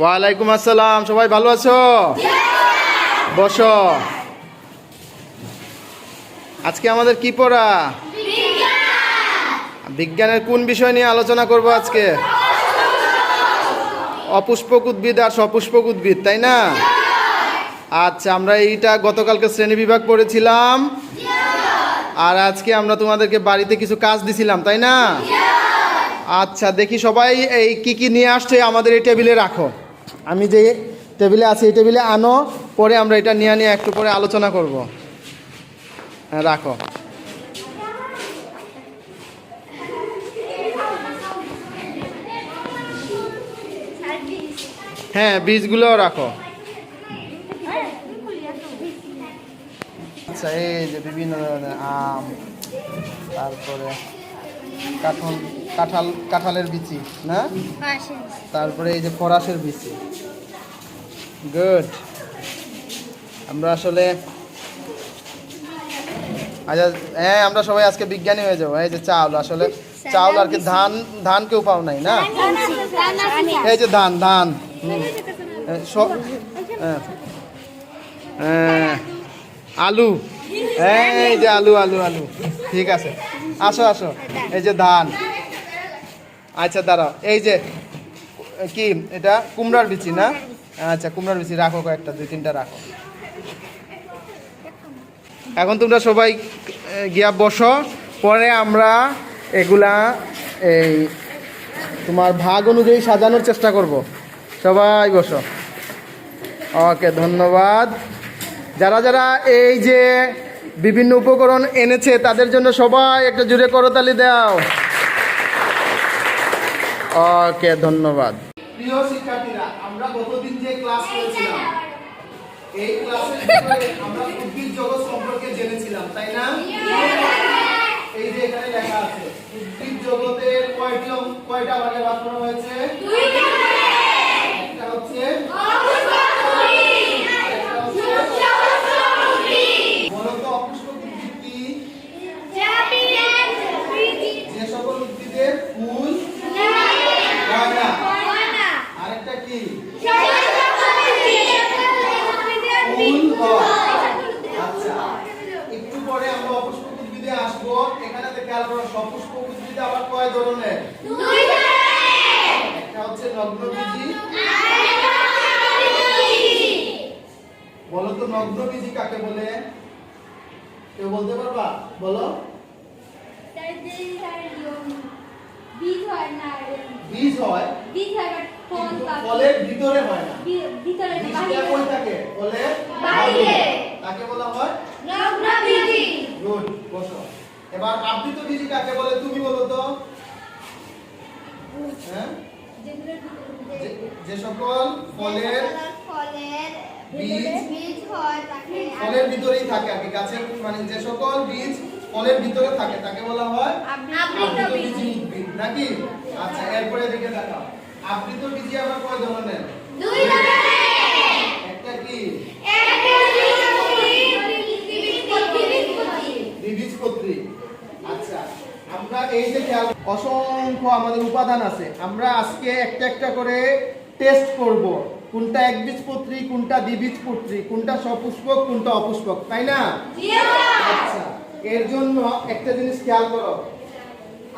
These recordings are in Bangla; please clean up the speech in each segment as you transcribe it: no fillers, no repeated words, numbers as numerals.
ওয়ালাইকুম আসসালাম। সবাই ভালো আছো? বসো। আজকে আমাদের কি পড়া? বিজ্ঞানের কোন বিষয় নিয়ে আলোচনা করব আজকে? অপুষ্পক উদ্ভিদ আর সপুষ্পক উদ্ভিদ, তাই না? আচ্ছা, আমরা এইটা গতকালকে শ্রেণী বিভাগ পড়েছিলাম, আর আজকে আমরা তোমাদেরকে বাড়িতে কিছু কাজ দিছিলাম, তাই না? আচ্ছা, দেখি সবাই এই কি নিয়ে আসছে আমাদের এই টেবিলে রাখো। আমি যে টেবিলে আছি এই টেবিলে আনো, পরে আমরা এটা নিয়ে একটু পরে আলোচনা করব। হ্যাঁ, রাখো। হ্যাঁ, বীজগুলোও রাখো। আচ্ছা, এই যে বিভিন্ন ধরনের আম, তারপরে কাঁঠালের বিচি না, তারপরে এই যে ফরাসের বিচি। গুড। আমরা আসলে আচ্ছা, হ্যাঁ, আমরা সবাই আজকে বিজ্ঞানী হয়ে যাবো। এই যে চাউল, আসলে চাউল আর কি, ধান কেউ পাও নাই না? এই যে ধান আলু, এই যে আলু, ঠিক আছে। আসো, এই যে ধান। আচ্ছা, দাঁড়াও, এই যে কি এটা? কুমড়ার বিচি না? আচ্ছা, কুমড়ার বিচি রাখো, কয়েকটা 2-3টা রাখো। এখন তোমরা সবাই গিয়া বসো, পরে আমরা এগুলা এই তোমার ভাগ অনুযায়ী সাজানোর চেষ্টা করব। সবাই বসো। ওকে, ধন্যবাদ। যারা যারা এই যে বিভিন্ন উপকরণ এনেছে তাদের জন্য সবাই একটা জোরে করতালি দাও। ওকে, ধন্যবাদ। প্রিয় শিক্ষার্থীরা, আমরা গতদিন যে ক্লাস করেছিলাম, এই ক্লাসের ভিতরে আমরা উদ্ভিদ জগৎ সম্পর্কে জেনেছিলাম, তাই না? এই যে এখানে লেখা আছে, উদ্ভিদ জগতের কয়টা ভাগে ভাগ করা হয়েছে? একটা হচ্ছে বলতো অপুষ্পক উদ্ভিদ কি? যে সকল উদ্ভিদের ফুল হয় না। আরেকটা কি? ফুল হয়। আচ্ছা, একটু পরে আমরা অপুষ্পক উদ্ভিদে আসবো। এখানে খেয়াল করো, সপুষ্পক উদ্ভিদ আবার কয় ধরনের? একটা হচ্ছে নগ্নবীজি। বলো তো নগ্নবীজি কাকে বলে? কেউ বলতে পারবা? বলো। বীজ হয়, ফলের ভিতরে হয় না। বীজটা কই থাকে? ফলের বাইরে। তাকে বলা হয় নগ্নবীজি। গুড, বসো। এবার আবৃতবীজি কাকে বলে? তুমি বলো তো। হ্যাঁ, যে সকল ফলের বীজ হয় তাকে ফলের ভিতরেই থাকে আর কি, গাছের মানে যে সকল বীজ ফলের ভিতরে থাকে তাকে বলা হয় আবৃতবীজি উদ্ভিদ, নাকি? আচ্ছা, এরপরে দিকে দেখাও। আবৃতবীজি আবার কয় ধরনের? দুই ধরনের। একটা কি? দ্বিবীজপত্রী। আচ্ছা, আমরা এই যে অসংখ্য আমাদের উপাদান আছে, আমরা আজকে একটা করে টেস্ট করব, কোনটা একবীজপত্রী, কোনটা দ্বিবীজপত্রী, কোনটা সপুষ্পক, কোনটা অপুষ্পক, তাই না? আচ্ছা, এর জন্য একটা জিনিস খেয়াল করো।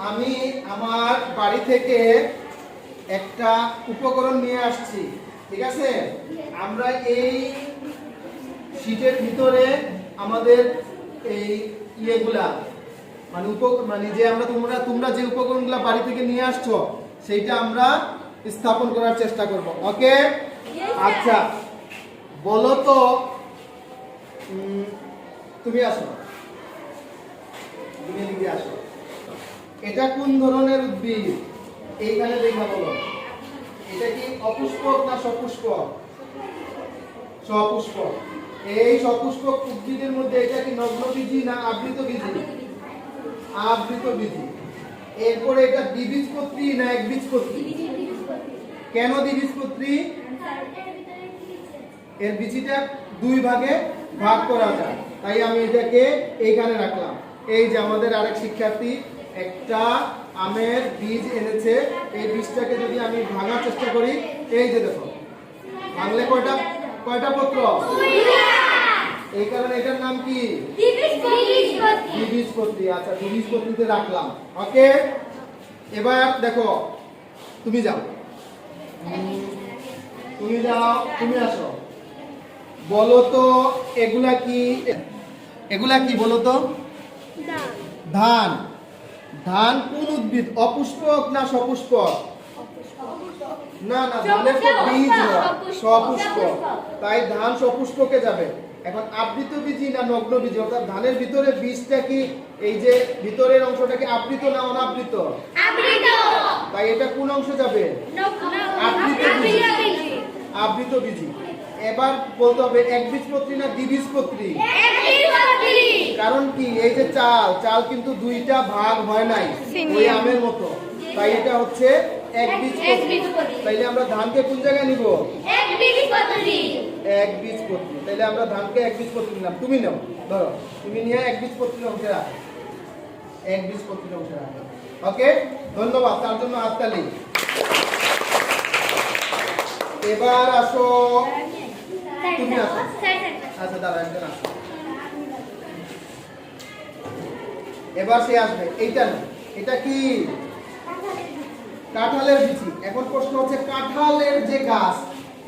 আমি আমার বাড়ি থেকে একটা উপকরণ নিয়ে আসছি, ঠিক আছে? আমরা এই শীটের ভিতরে আমাদের এই ইয়েগুলা মানে যে তোমরা যে উপকরণগুলা বাড়ি থেকে নিয়ে আসছো সেইটা আমরা স্থাপন করার চেষ্টা করব। ওকে? আচ্ছা, বলো তো, তুমি আসো, তুমি এদিকে আসো। এটা কোন ধরনের উদ্ভিদ? এইখানে দেখা বলো, এটা কি অপুষ্পক না সপুষ্পক? সপুষ্পক। এই সপুষ্পক উদ্ভিদের মধ্যে এটা কি নগ্নবীজি না আবৃতবীজি? আবৃতবীজি। এরপরে এটা দ্বিবীজপত্রী না একবীজপত্রী? কেন দ্বিবীজপত্রী? এর বীজটা দুই ভাগে ভাগ করা যায়, তাই আমি এটাকে এইখানে রাখলাম। এই যে আমাদের আরেক শিক্ষার্থী একটা আমের বীজ এনেছে, এই বীজটাকে যদি আমি ভাঙার চেষ্টা করি, এই যে দেখো বাংলা কয়টা পত্র? এই কারণে এটার নাম কি? দ্বিবীজপত্রী। আচ্ছা, দ্বিবীজপত্রীতে রাখলাম। ওকে, এবার দেখো, তুমি যাও, তুমি আসো। বলো তো এগুলা কি বলো তো? ধান। ধান কোন উদ্ভিদ? অপুষ্পক না সপুষ্পক? না, ধানের তো বীজ হয়, সপুষ্পক। তাই ধান সপুষ্পকে যাবে। এখন আবৃতবীজী না নগ্নবীজী, অর্থাৎ ধানের ভিতরে বীজটা কি, এই যে ভিতরের অংশটা কি আবৃত না অনাবৃত? তাই এটা কোন অংশে যাবে? আবৃতবীজী। এবার বলতে হবে একবীজপত্রী না দ্বিবীজপত্রী? কারণ কি, এই যে চাল কিন্তু দুইটা ভাগ হয় নাই, ওই আমের মতো। তাই এটা হচ্ছে একবীজপত্রী। তাইলে আমরা ধানকে কোন জায়গায় নিব? একবীজপত্রী। তাইলে আমরা ধানকে একবীজপত্রী নিলাম। তুমি নাও, ধরো, তুমি নিয়ে একবীজপত্রী অংশে রাখো, একবীজপত্রী অংশে রাখো। ওকে, ধন্যবাদ, তার জন্য হাততালি। এবার আসো, তুমি আসো। আচ্ছা, দাঁড়া, একজন আসো। এবার সে আসবে। এইটা না, এটা কি? কাঁঠালের বিচি। এখন প্রশ্ন হচ্ছে, কাঁঠালের যে গাছ,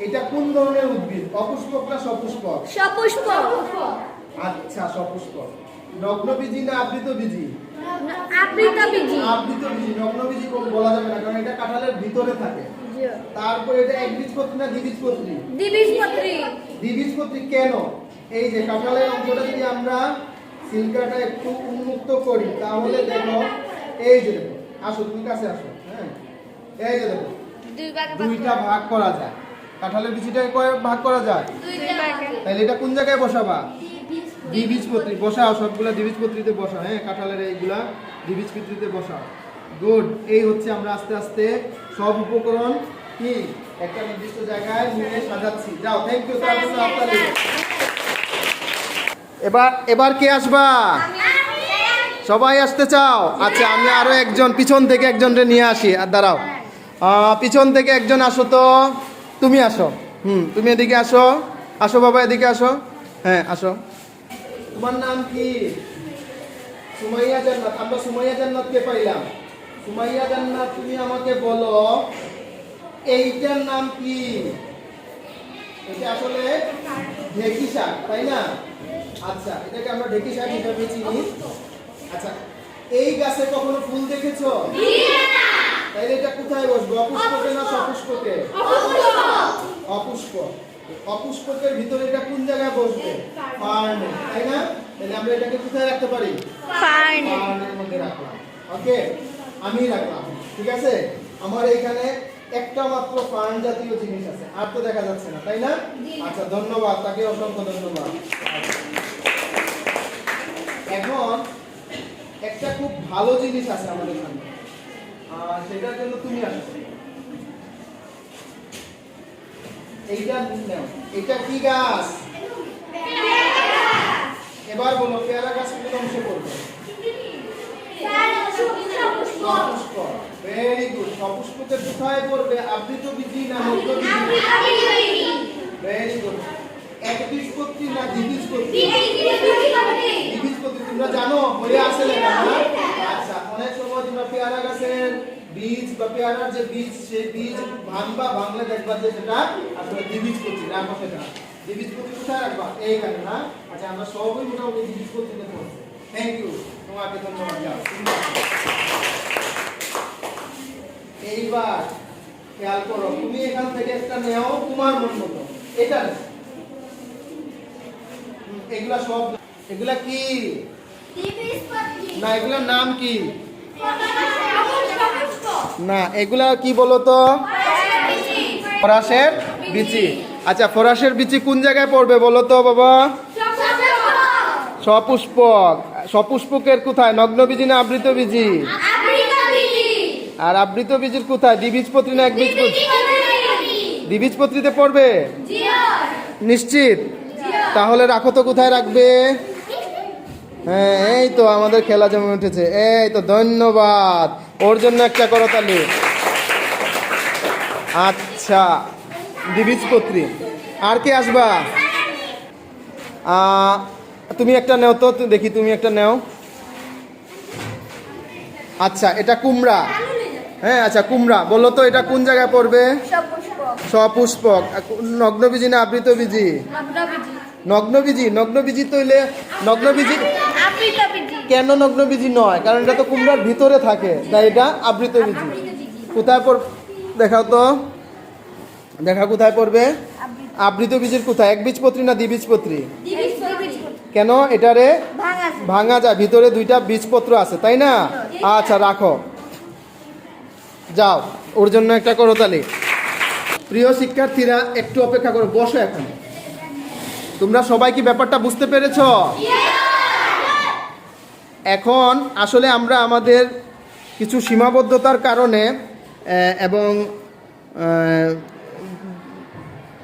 এটা কোন ধরনের উদ্ভিদ? অপুষ্পক না সপুষ্পক? সপুষ্পক। আচ্ছা, সপুষ্পক। নগ্নবীজী না আবৃতবীজী? আবৃতবীজী। আবৃতবীজী। নগ্নবীজী বলা যাবে না, কারণ এটা কাঁঠালের ভিতরে থাকে। তারপর এটা একবীজপত্রী না দ্বিবীজপত্রী? দ্বিবীজপত্রী। দ্বিবীজপত্রী কেন? এই যে কাঁঠালের অংশটা যদি আমরা সিলকাটা একটু উন্মুক্ত করি, তাহলে দেখো, এই যে দেখো, আসো, তুমি কাছে আসো। হ্যাঁ, এই যে দেখো, দুইটা ভাগ করা যায়। কাঁঠালের বিচিটা কয় ভাগ করা যায়? তাহলে এটা কোন জায়গায় বসাবা? দ্বিবীজপত্রী। বসাও, সবগুলা দ্বিবীজপত্রীতে বসাও। হ্যাঁ, কাঁঠালের এইগুলা দ্বিবীজপত্রীতে বসাও। গুড। এই হচ্ছে আমরা আস্তে আস্তে সব উপকরণ কি একটা নির্দিষ্ট জায়গায় নিয়ে সাজাচ্ছি। যাও, থ্যাংক ইউ, তার জন্য হাততালি। এবার কে আসবা? সবাই আসতে চাও? আচ্ছা, আমি আরো একজন পিছন থেকে একজনকে নিয়ে আসি। আর দাঁড়াও, পিছন থেকে একজন আসো তো। তুমি আসো। তুমি এদিকে আসো। আসো বাবা, এদিকে আসো। হ্যাঁ, আসো। তোমার নাম কি? সুমাইয়া জান্নাত। আমরা সুমাইয়া জান্নাতকে পাইলাম। সুমাইয়া জান্নাত, তুমি আমাকে বলো এইটার নাম কি? এটা আসলে ঢেঁকি শাক, তাই না? আচ্ছা, এটাকে আমরা ঢেঁকি শাক হিসেবে চিনি। আচ্ছা, এই গাছে কখনো ফুল দেখেছো? তাইলে এটা কোথায় বসবে? অপুষ্পকে না সপুষ্পকে? অপুষ্পক। অপুষ্পকের ভিতরে এটা কোন জায়গায় বসবে? ফার্নে, তাই না? তাহলে আমরা এটাকে কোথায় রাখতে পারি? ফার্নের মধ্যে রাখলাম। ওকে, আমি রাখলাম। ঠিক আছে, আমার এইখানে একটা মাত্র ফার্ন জাতীয় জিনিস আছে, আর তো দেখা যাচ্ছে না, তাই না? আচ্ছা, ধন্যবাদ, তাকে অসংখ্য ধন্যবাদ। এখন একটা খুব ভালো জিনিস আছে আমাদের সামনে, সেটার জন্য তুমি আসো। এইটা নাও। এটা কি গাছ? এবার বলো, পেয়ারা গাছ কোন অংশে পড়বে? সপুষ্পক। Very good. সপুষ্পকে কোথায় পড়বে? আবৃতবীজী না নগ্নবীজী? Very good. একবীজপত্রী না দ্বিবীজপত্রী? দ্বিবীজপত্রী। তোমরা জানো, বইয়ে আছে লেখা না? আচ্ছা, অনেক সময় তোমরা পেয়ারা গাছের বীজ বা পেয়ারার যে বীজ, সেই বীজ ভাঙবা, ভাঙলে দেখবা যে সেটা আসলে দ্বিবীজপত্রী। রাখো সেটা। দ্বিবীজপত্রী কোথায় রাখবা? এইখানে না? আচ্ছা, আমরা সবই মোটামুটি দ্বিবীজপত্রীতে পড়ছি। থ্যাংক ইউ, তোমাকে ধন্যবাদ। এইবার খেয়াল করো, তুমি এখান থেকে একটা নেও তোমার মন মতো। এটা এগুলা সব, এগুলা কি? না, এগুলার নাম কি? না, এগুলা কি বলো তো? ফরাসের বিচি। আচ্ছা, ফরাসের বিচি কোন জায়গায় পড়বে বলো তো বাবা? সপুষ্পক। সপুষ্পকের কোথায়? নগ্নবীজী না আবৃতবীজী? আর আবৃতবীজীর কোথায়? দ্বিবীজপত্রী না একবীজপত্রী? দ্বিবীজপত্রীতে পড়বে? নিশ্চিত? তাহলে রাখো তো, কোথায় রাখবে? হ্যাঁ, এই তো আমাদের খেলা জমে উঠেছে। এই তো, ধন্যবাদ। ওর জন্য একটা করতালি। আচ্ছা, দ্বিবীজপত্রী। আর কে আসবা? তুমি একটা নেও তো, দেখি তুমি একটা নেও। আচ্ছা, এটা কুমড়া। হ্যাঁ, আচ্ছা কুমড়া, বলো তো এটা কোন জায়গায় পড়বে? সপুষ্পক। সপুষ্পক। নগ্নবীজি না আবৃতবীজি? নগ্নবীজি। নগ্নবীজি। নগ্নবীজি তৈলে নগ্নবীজি আবৃতবীজি। কেন নগ্নবীজি নয়? কারণ এটা তো কুমড়ার ভিতরে থাকে, তাই এটা আবৃতবীজি। কোথায় পড়, দেখাও তো, দেখা কোথায় পড়বে? আবৃতবীজির কোথায়? একবীজপত্রী না দ্বিবীজপত্রী? দ্বিবীজপত্রী। কেন? এটারে ভাঙা। ভাঙা যায়, ভিতরে দুইটা বীজপত্র আছে, তাই না? আচ্ছা, রাখো, যাও, ওর জন্য একটা করতালি। প্রিয় শিক্ষার্থীরা, একটু অপেক্ষা করো, বসো এখন। তোমরা সবাই কি ব্যাপারটা বুঝতে পেরেছো? এখন আসলে আমরা আমাদের কিছু সীমাবদ্ধতার কারণে এবং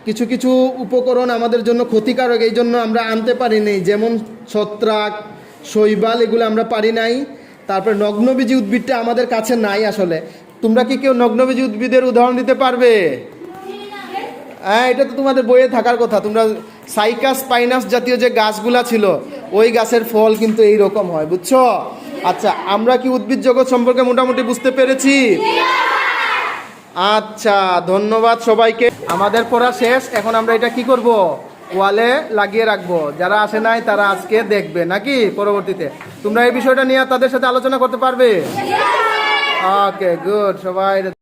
কিছু কিছু উপকরণ আমাদের জন্য ক্ষতিকারক, এই জন্য আমরা আনতে পারি নাই, যেমন ছত্রাক, শৈবাল, এগুলো আমরা পারি নাই। তারপরে নগ্নবীজি উদ্ভিদটা আমাদের কাছে নাই আসলে। তোমরা কি কেউ নগ্নবীজি উদ্ভিদের উদাহরণ দিতে পারবে? হ্যাঁ, এটা তো তোমাদের বইয়ে থাকার কথা। তোমরা সাইকাস পাইনাস জাতীয় যে গাছগুলা ছিল, ওই গাছের ফল কিন্তু এই রকম হয়, বুঝছো? আচ্ছা, আমরা কি উদ্ভিদ জগৎ সম্পর্কে মোটামুটি বুঝতে পেরেছি? আচ্ছা, ধন্যবাদ সবাইকে। আমাদের পড়া শেষ। এখন আমরা এটা কি করব? ওয়ালে লাগিয়ে রাখবো। যারা আসে নাই তারা আজকে দেখবে নাকি পরবর্তীতে। তোমরা এই বিষয়টা নিয়ে তাদের সাথে আলোচনা করতে পারবে? ওকে, গুড। সবাই